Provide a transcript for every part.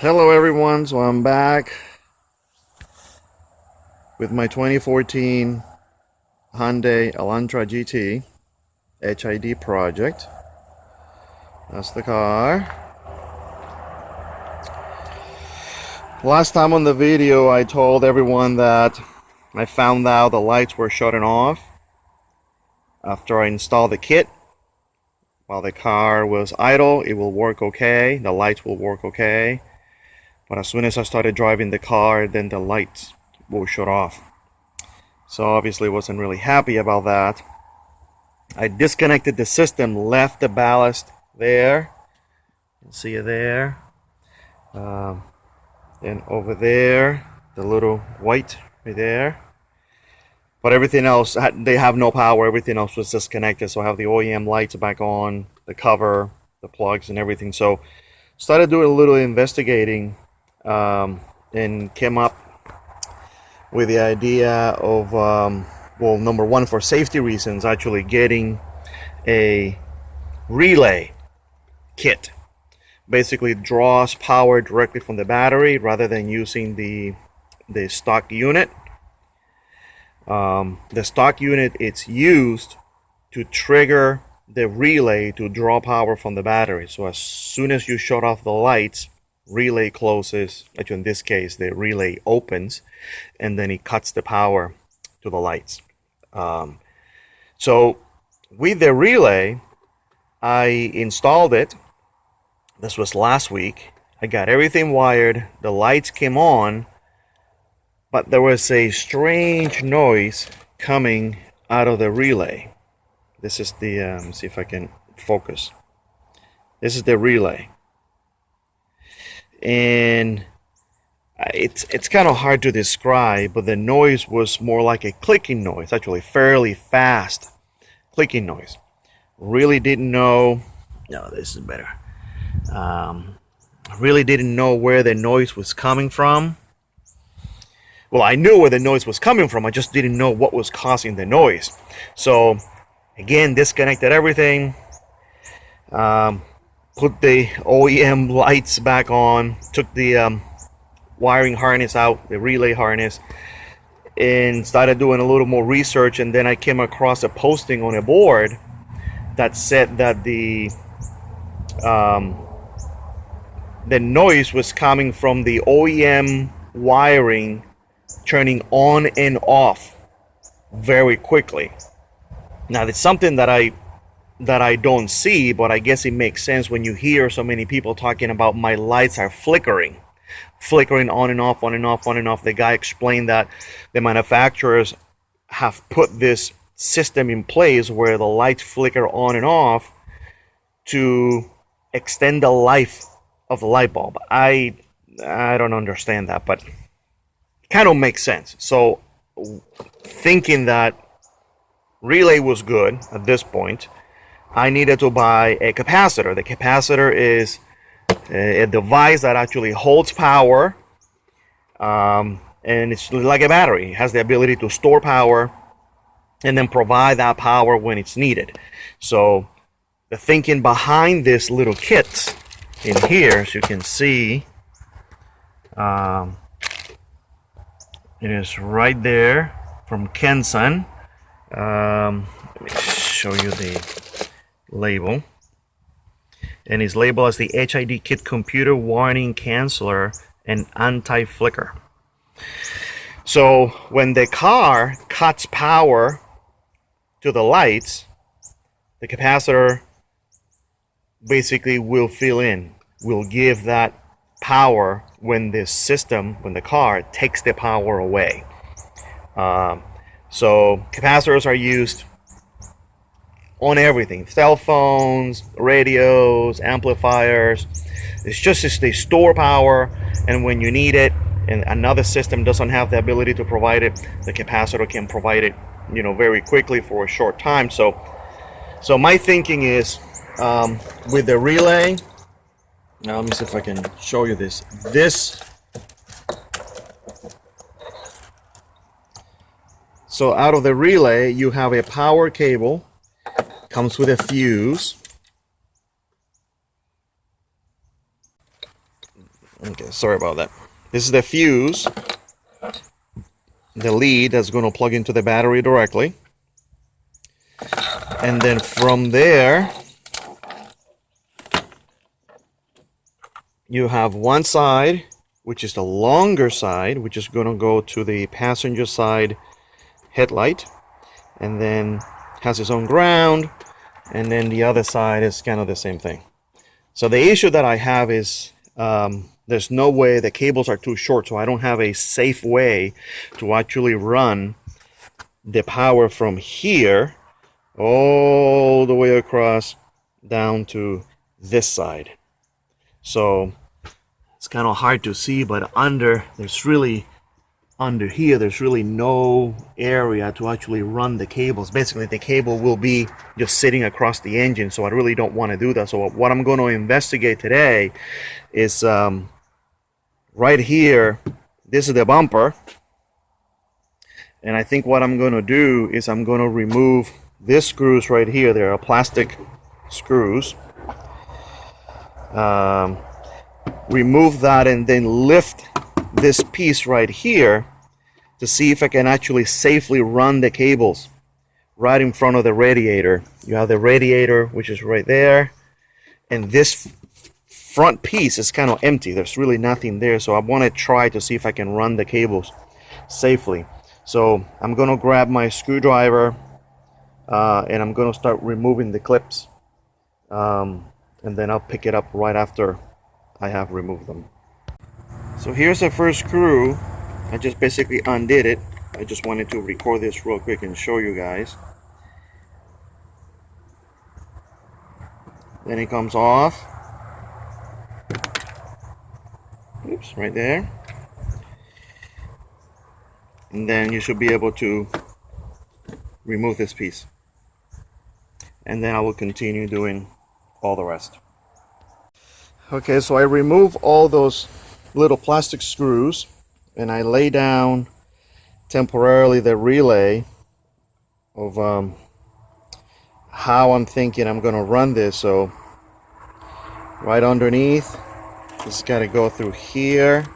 Hello everyone, so I'm back with my 2014 Hyundai Elantra GT HID project. That's the car. Last time on the video I told everyone that I found out the lights were shutting off after I installed the kit. While the car was idle, it will work okay, the lights will work okay. But as soon as I started driving the car, then the lights will shut off. So obviously wasn't really happy about that. I disconnected the system, left the ballast there. You can see it there. And over there, the little white right there. But everything else, they have no power. Everything else was disconnected. So I have the OEM lights back on, the cover, the plugs and everything. So started doing a little investigating and came up with the idea of, well, number one, for safety reasons, actually getting a relay kit. Basically draws power directly from the battery rather than using the stock unit. The stock unit, it's used to trigger the relay to draw power from the battery. So as soon as you shut off the lights, relay closes. Actually, in this case, the relay opens, and then it cuts the power to the lights. So with the relay, I installed it. This was last week. I got everything wired. The lights came on, but there was a strange noise coming out of the relay. This is the, let me see if I can focus. This is the relay. And it's kind of hard to describe, but the noise was more like a clicking noise, actually fairly fast clicking noise. Really didn't know, no, this is better. Really didn't know where the noise was coming from. Well, I knew where the noise was coming from, I just didn't know what was causing the noise. So again, disconnected everything, put the OEM lights back on, took the wiring harness out, the relay harness, and started doing a little more research. And then I came across a posting on a board that said that the noise was coming from the OEM wiring turning on and off very quickly. Now, it's something that I don't see, but I guess it makes sense when you hear so many people talking about my lights are flickering on and off, on and off, on and off. The guy explained that the manufacturers have put this system in place where the lights flicker on and off to extend the life of the light bulb. I don't understand that, but it kind of makes sense. So thinking that relay was good at this point, I needed to buy a capacitor. The capacitor is a device that actually holds power, and it's like a battery. It has the ability to store power and then provide that power when it's needed. So the thinking behind this little kit in here, as you can see, it is right there from Kensan. Let me show you the label. And it's labeled as the HID kit computer warning canceller and anti-flicker. So when the car cuts power to the lights, the capacitor basically will fill in, will give that power when the system, when the car takes the power away. So capacitors are used on everything, cell phones, radios, amplifiers. It's just they store power, and when you need it and another system doesn't have the ability to provide it, the capacitor can provide it, very quickly for a short time. So my thinking is, with the relay, now let me see if I can show you this. So out of the relay, you have a power cable, comes with a fuse. Okay, sorry about that. This is the fuse, the lead that's going to plug into the battery directly. And then from there, you have one side, which is the longer side, which is going to go to the passenger side headlight, and then has its own ground, and then the other side is kind of the same thing. So the issue that I have is there's no way, the cables are too short, so I don't have a safe way to actually run the power from here all the way across down to this side. So it's kind of hard to see, but under here there's really no area to actually run the cables. Basically the cable will be just sitting across the engine, so I really don't want to do that. So what I'm going to investigate today is right here, this is the bumper, and I think what I'm going to do is I'm going to remove these screws right here. They are plastic screws. Remove that and then lift this piece right here to see if I can actually safely run the cables right in front of the radiator. You have the radiator, which is right there, and this front piece is kind of empty. There's really nothing there, so I want to try to see if I can run the cables safely. So I'm going to grab my screwdriver and I'm going to start removing the clips, and then I'll pick it up right after I have removed them. So here's the first screw. I just basically undid it. I just wanted to record this real quick and show you guys. Then it comes off. Oops, right there. And then you should be able to remove this piece. And then I will continue doing all the rest. Okay, so I remove all those little plastic screws and I lay down temporarily the relay of how I'm thinking I'm going to run this. So right underneath, it's got to go through here,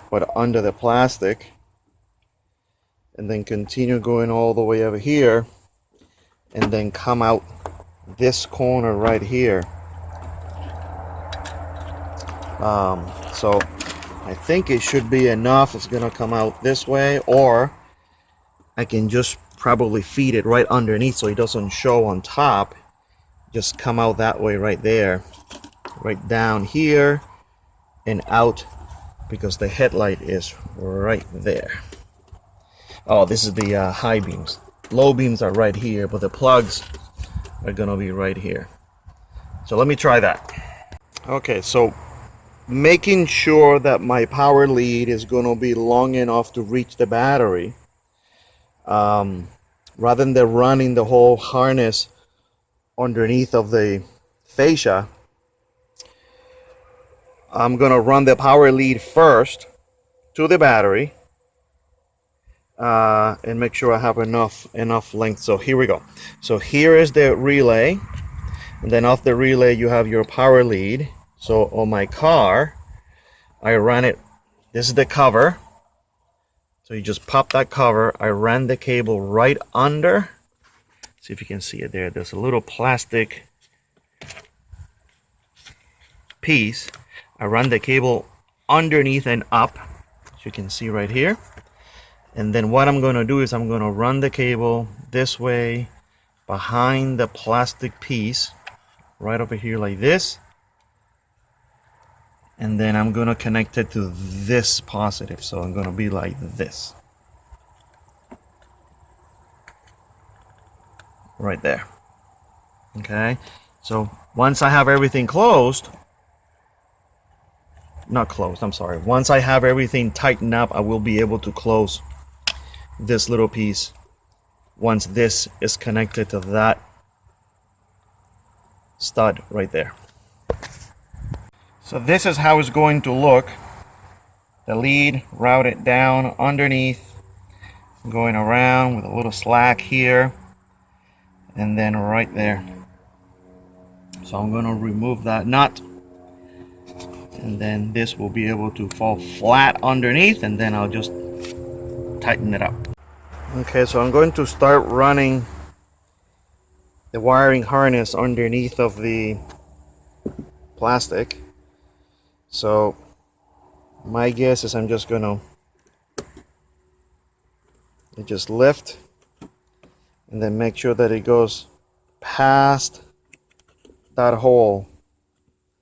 but under the plastic, and then continue going all the way over here, and then come out this corner right here. So I think it should be enough. It's gonna come out this way, or I can just probably feed it right underneath so it doesn't show on top. Just come out that way right there, right down here and out, because the headlight is right there. Oh, this is the high beams. Low beams are right here, but the plugs are gonna be right here. So let me try that. Okay, so making sure that my power lead is going to be long enough to reach the battery, rather than running the whole harness underneath of the fascia. I'm going to run the power lead first to the battery and make sure I have enough length. So here we go. So here is the relay, and then off the relay you have your power lead. So on my car, I ran it, this is the cover. So you just pop that cover. I ran the cable right under. See if you can see it there. There's a little plastic piece. I run the cable underneath and up, as you can see right here. And then what I'm going to do is I'm going to run the cable this way behind the plastic piece, right over here like this. And then I'm going to connect it to this positive. So I'm going to be like this. Right there. Okay. So once I have everything closed, not closed, I'm sorry. Once I have everything tightened up, I will be able to close this little piece once this is connected to that stud right there. So this is how it's going to look. The lead routed down underneath, going around with a little slack here, and then right there. So I'm going to remove that nut, and then this will be able to fall flat underneath, and then I'll just tighten it up. Okay, so I'm going to start running the wiring harness underneath of the plastic. So my guess is I'm just gonna just lift and then make sure that it goes past that hole,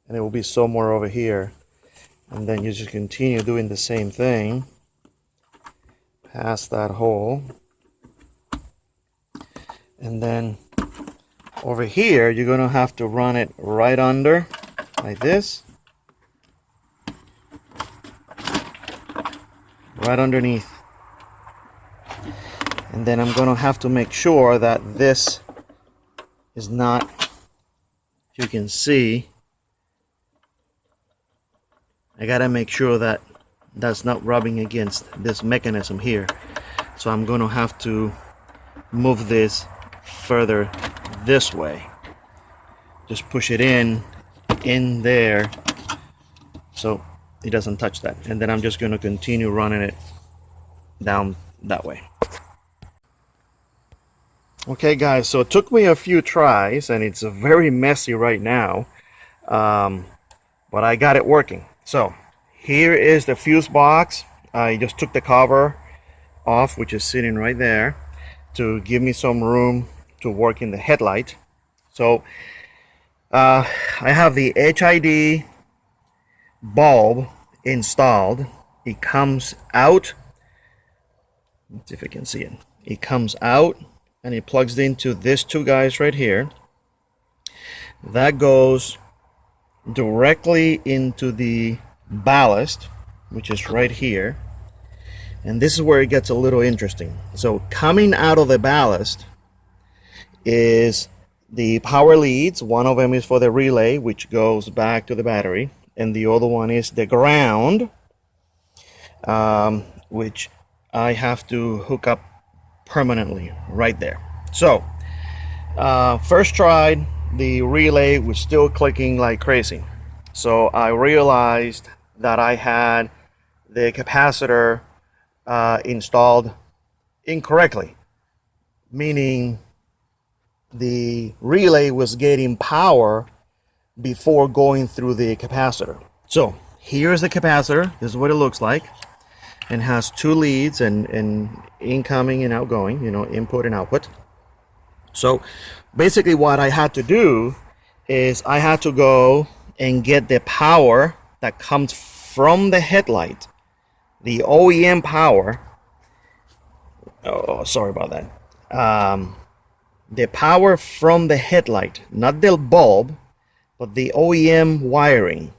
and it will be somewhere over here, and then you just continue doing the same thing past that hole, and then over here you're gonna have to run it right under like this, right underneath. And then I'm gonna have to make sure that this is not, if you can see, I gotta make sure that that's not rubbing against this mechanism here. So I'm gonna have to move this further this way. Just push it in there so it doesn't touch that. And then I'm just gonna continue running it down that way. Okay guys, so it took me a few tries and it's very messy right now, but I got it working. So here is the fuse box. I just took the cover off, which is sitting right there, to give me some room to work in the headlight. So I have the HID bulb installed. It comes out, let's see if I can see it. It comes out and it plugs into these two guys right here. That goes directly into the ballast, which is right here. And this is where it gets a little interesting. So coming out of the ballast is the power leads. One of them is for the relay, which goes back to the battery, and the other one is the ground, which I have to hook up permanently right there. So first tried, the relay was still clicking like crazy. So I realized that I had the capacitor installed incorrectly, meaning the relay was getting power before going through the capacitor. So here's the capacitor. This is what it looks like, and has two leads and incoming and outgoing, you know, input and output. So basically what I had to do is I had to go and get the power that comes from the headlight, the OEM power. Oh, sorry about that. The power from the headlight, not the bulb, but the OEM wiring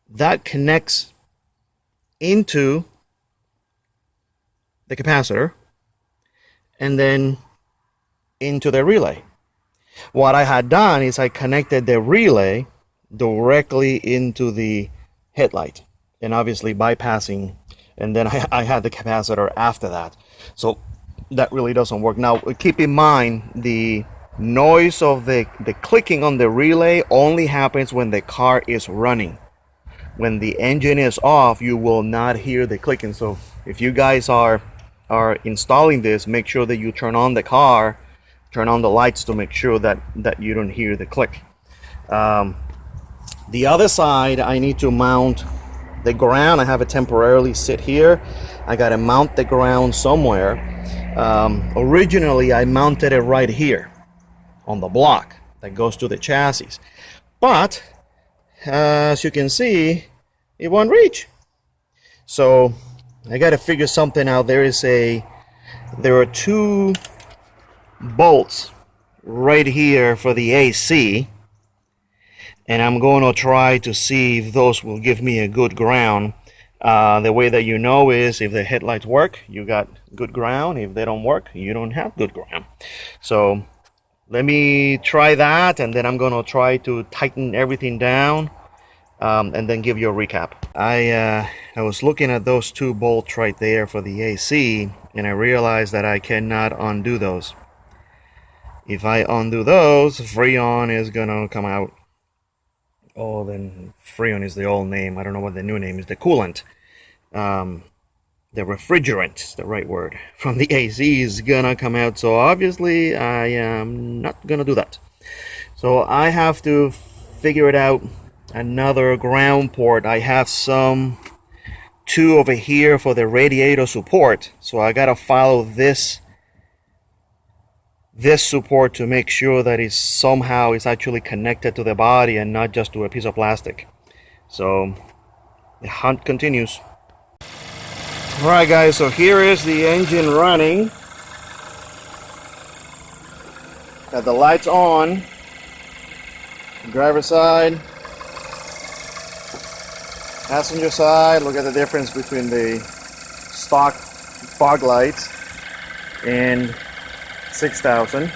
that connects into the capacitor and then into the relay. What I had done is I connected the relay directly into the headlight, and obviously bypassing, and then I had the capacitor after that. So that really doesn't work. Now keep in mind, the noise of the clicking on the relay only happens when the car is running. When the engine is off, you will not hear the clicking. So if you guys are installing this, make sure that you turn on the car, turn on the lights to make sure that you don't hear the click. The other side, I need to mount the ground. I have it temporarily sit here. I got to mount the ground somewhere. Originally, I mounted it right here on the block that goes to the chassis, but as you can see, it won't reach. So I got to figure something out. There are two bolts right here for the AC, and I'm going to try to see if those will give me a good ground. The way that you know is if the headlights work, you got good ground. If they don't work, you don't have good ground. So let me try that, and then I'm going to try to tighten everything down, and then give you a recap. I was looking at those two bolts right there for the AC, and I realized that I cannot undo those. If I undo those, Freon is gonna come out. Oh, then Freon is the old name. I don't know what the new name is. The coolant. The refrigerant is the right word from the AC is gonna come out. So obviously I am not gonna do that. So I have to figure it out. Another ground port. I have two over here for the radiator support. So I gotta follow this support to make sure that it's somehow is actually connected to the body and not just to a piece of plastic. So the hunt continues. Alright guys, so here is the engine running. Got the lights on. Driver's side. Passenger side. Look at the difference between the stock fog lights and 6000.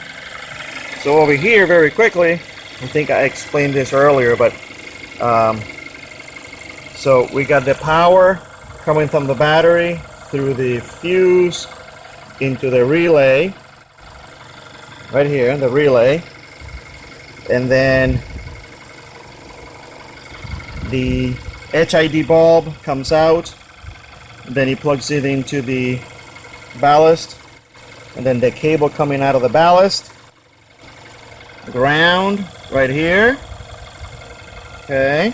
So over here, very quickly, I think I explained this earlier, but so we got the power coming from the battery through the fuse into the relay right here, the relay, and then the HID bulb comes out, then he plugs it into the ballast, and then the cable coming out of the ballast, ground right here, okay,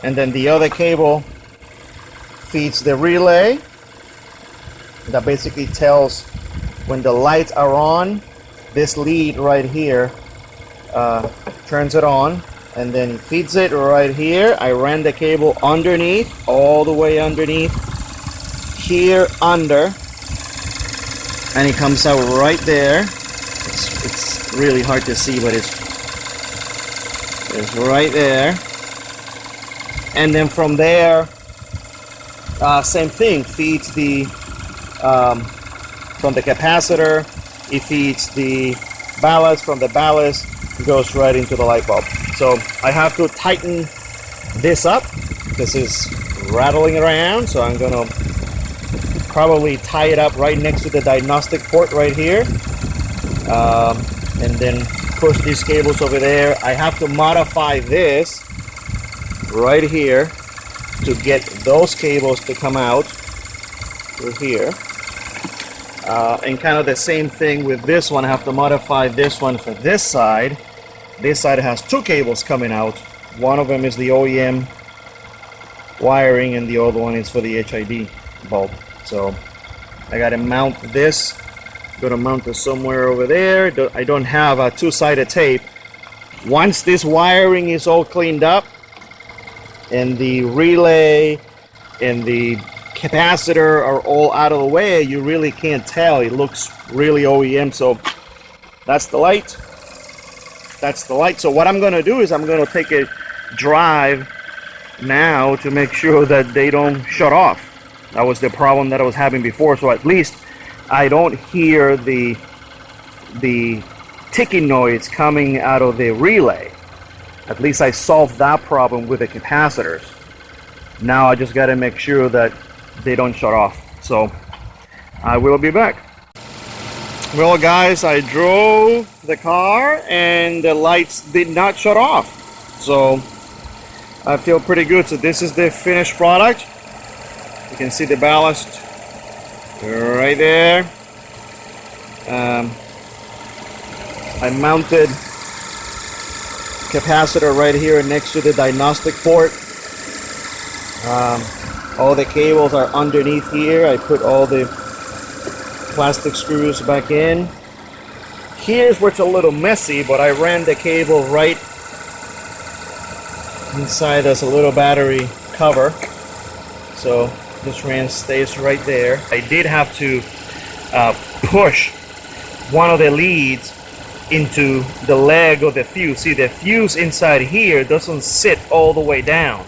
and then the other cable feeds the relay that basically tells when the lights are on. This lead right here turns it on, and then feeds it right here. I ran the cable underneath, all the way underneath here under, and it comes out right there. It's really hard to see, but it's right there. And then from there, same thing, feeds the from the capacitor, it feeds the ballast. From the ballast, it goes right into the light bulb. So I have to tighten this up. This is rattling around, so I'm gonna probably tie it up right next to the diagnostic port right here, and then push these cables over there. I have to modify this right here to get those cables to come out through here, and kind of the same thing with this one. I have to modify this one for this side. This side has two cables coming out. One of them is the OEM wiring and the other one is for the HID bulb. So I gotta mount this. Gonna mount it somewhere over there. I don't have a two-sided tape. Once this wiring is all cleaned up and the relay and the capacitor are all out of the way, you really can't tell. It looks really OEM. So that's the light. That's the light. So what I'm gonna do is I'm gonna take a drive now to make sure that they don't shut off. That was the problem that I was having before. So at least I don't hear the ticking noise coming out of the relay. At least I solved that problem with the capacitors. Now I just got to make sure that they don't shut off. So I will be back. Well guys, I drove the car and the lights did not shut off. So I feel pretty good. So this is the finished product. You can see the ballast right there. I mounted capacitor right here next to the diagnostic port. All the cables are underneath here. I put all the plastic screws back in. Here's where it's a little messy, but I ran the cable right inside. There's a little battery cover, so this stays right there. I did have to push one of the leads into the leg of the fuse. See, the fuse inside here doesn't sit all the way down,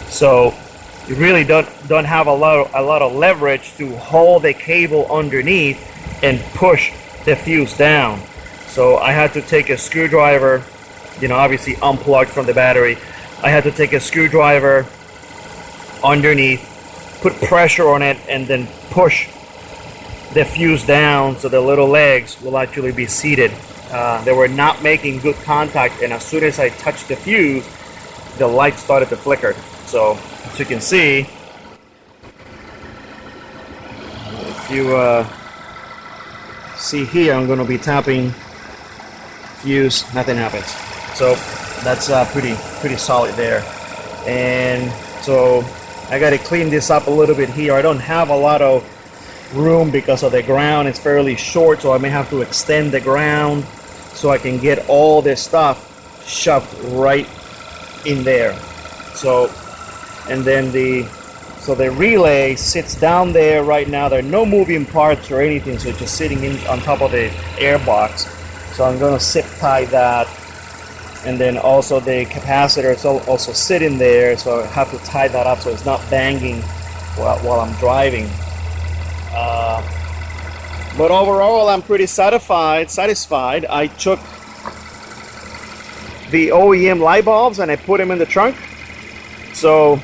so you really don't have a lot of leverage to hold the cable underneath and push the fuse down. So I had to take a screwdriver, obviously unplugged from the battery. I had to take a screwdriver underneath, put pressure on it, and then push the fuse down so the little legs will actually be seated They were not making good contact, and as soon as I touched the fuse, the light started to flicker. So as you can see, if you see here, I'm going to be tapping fuse, nothing happens. So that's pretty solid there. And so I got to clean this up a little bit here. I don't have a lot of room because of the ground. It's fairly short, so I may have to extend the ground so I can get all this stuff shoved right in there. So, and then the relay sits down there right now. There are no moving parts or anything, so it's just sitting on top of the air box. So I'm going to zip tie that, and then also the capacitor is also sitting there, so I have to tie that up so it's not banging while I'm driving. But overall, I'm pretty satisfied. I took the OEM light bulbs and I put them in the trunk. So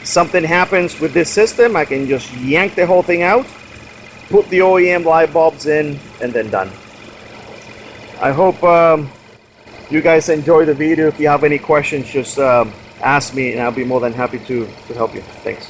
something happens with this system, I can just yank the whole thing out, put the OEM light bulbs in, and then done. I hope you guys enjoy the video. If you have any questions, just ask me and I'll be more than happy to help you. Thanks.